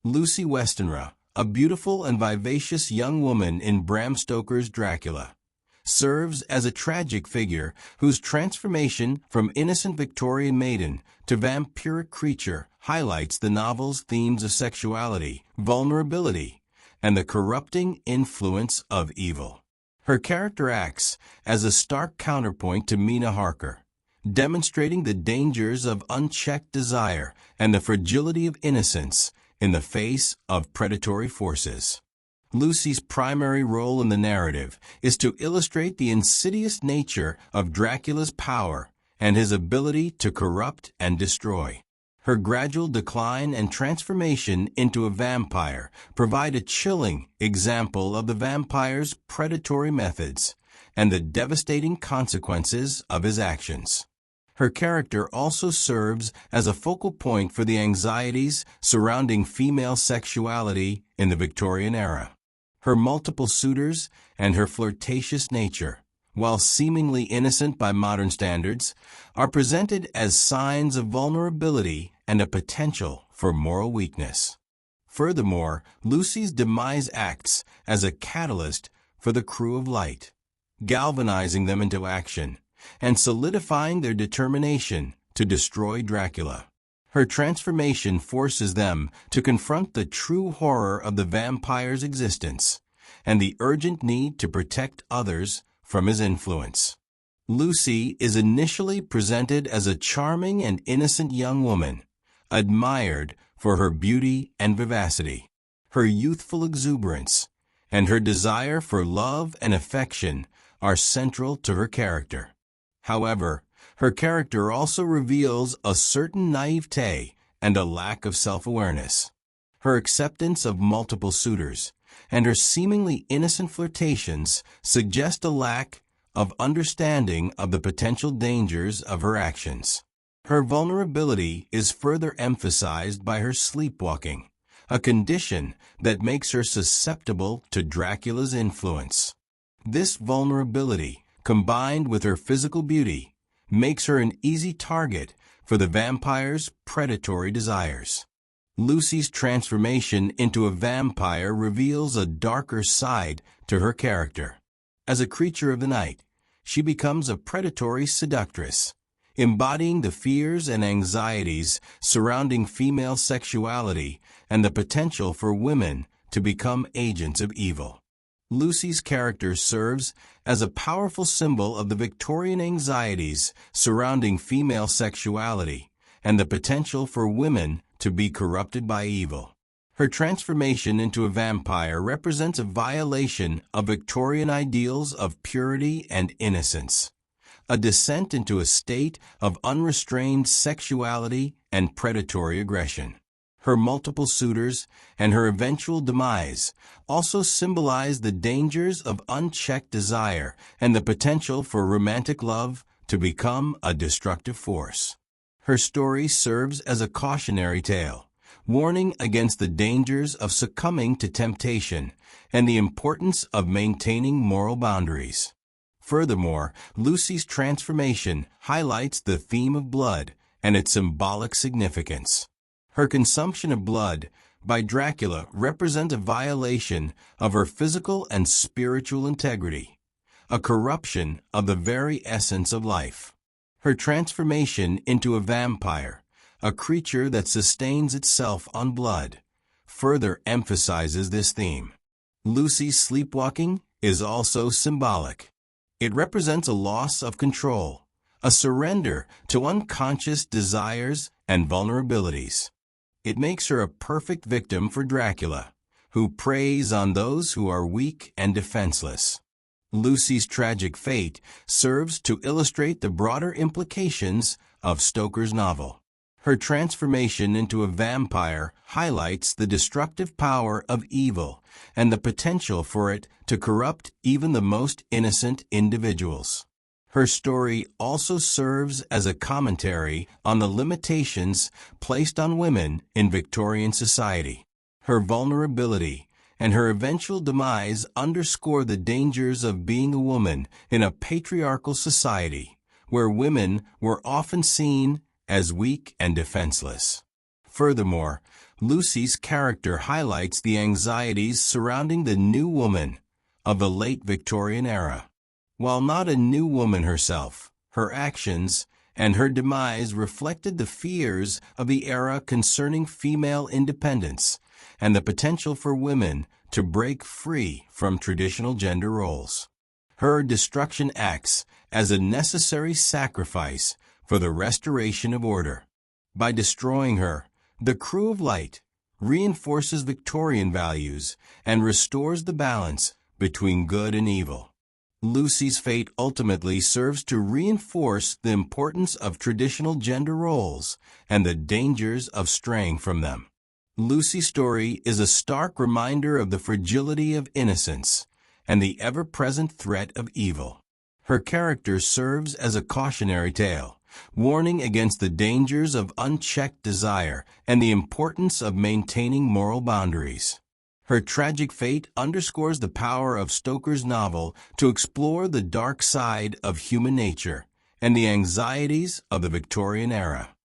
Lucy Westenra, a beautiful and vivacious young woman in Bram Stoker's Dracula, serves as a tragic figure whose transformation from innocent Victorian maiden to vampiric creature highlights the novel's themes of sexuality, vulnerability, and the corrupting influence of evil. Her character acts as a stark counterpoint to Mina Harker, demonstrating the dangers of unchecked desire and the fragility of innocence in the face of predatory forces. Lucy's primary role in the narrative is to illustrate the insidious nature of Dracula's power and his ability to corrupt and destroy. Her gradual decline and transformation into a vampire provide a chilling example of the vampire's predatory methods and the devastating consequences of his actions. Her character also serves as a focal point for the anxieties surrounding female sexuality in the Victorian era. Her multiple suitors and her flirtatious nature, while seemingly innocent by modern standards, are presented as signs of vulnerability and a potential for moral weakness. Furthermore, Lucy's demise acts as a catalyst for the crew of Light, galvanizing them into action and solidifying their determination to destroy Dracula. Her transformation forces them to confront the true horror of the vampire's existence and the urgent need to protect others from his influence. Lucy is initially presented as a charming and innocent young woman, admired for her beauty and vivacity, her youthful exuberance, and her desire for love and affection are central to her character. However, her character also reveals a certain naivete and a lack of self-awareness. Her acceptance of multiple suitors and her seemingly innocent flirtations suggest a lack of understanding of the potential dangers of her actions. Her vulnerability is further emphasized by her sleepwalking, a condition that makes her susceptible to Dracula's influence. This vulnerability, combined with her physical beauty, makes her an easy target for the vampire's predatory desires. Lucy's transformation into a vampire reveals a darker side to her character. As a creature of the night, she becomes a predatory seductress, embodying the fears and anxieties surrounding female sexuality and the potential for women to become agents of evil. Lucy's character serves as a powerful symbol of the Victorian anxieties surrounding female sexuality and the potential for women to be corrupted by evil. Her transformation into a vampire represents a violation of Victorian ideals of purity and innocence, a descent into a state of unrestrained sexuality and predatory aggression. Her multiple suitors and her eventual demise also symbolize the dangers of unchecked desire and the potential for romantic love to become a destructive force. Her story serves as a cautionary tale, warning against the dangers of succumbing to temptation and the importance of maintaining moral boundaries. Furthermore, Lucy's transformation highlights the theme of blood and its symbolic significance. Her consumption of blood by Dracula represents a violation of her physical and spiritual integrity, a corruption of the very essence of life. Her transformation into a vampire, a creature that sustains itself on blood, further emphasizes this theme. Lucy's sleepwalking is also symbolic. It represents a loss of control, a surrender to unconscious desires and vulnerabilities. It makes her a perfect victim for Dracula, who preys on those who are weak and defenseless. Lucy's tragic fate serves to illustrate the broader implications of Stoker's novel. Her transformation into a vampire highlights the destructive power of evil and the potential for it to corrupt even the most innocent individuals. Her story also serves as a commentary on the limitations placed on women in Victorian society. Her vulnerability and her eventual demise underscore the dangers of being a woman in a patriarchal society, where women were often seen as weak and defenseless. Furthermore, Lucy's character highlights the anxieties surrounding the new woman of the late Victorian era. While not a new woman herself, her actions and her demise reflected the fears of the era concerning female independence and the potential for women to break free from traditional gender roles. Her destruction acts as a necessary sacrifice for the restoration of order. By destroying her, the Crew of Light reinforces Victorian values and restores the balance between good and evil. Lucy's fate ultimately serves to reinforce the importance of traditional gender roles and the dangers of straying from them. Lucy's story is a stark reminder of the fragility of innocence and the ever-present threat of evil. Her character serves as a cautionary tale, warning against the dangers of unchecked desire and the importance of maintaining moral boundaries. Her tragic fate underscores the power of Stoker's novel to explore the dark side of human nature and the anxieties of the Victorian era.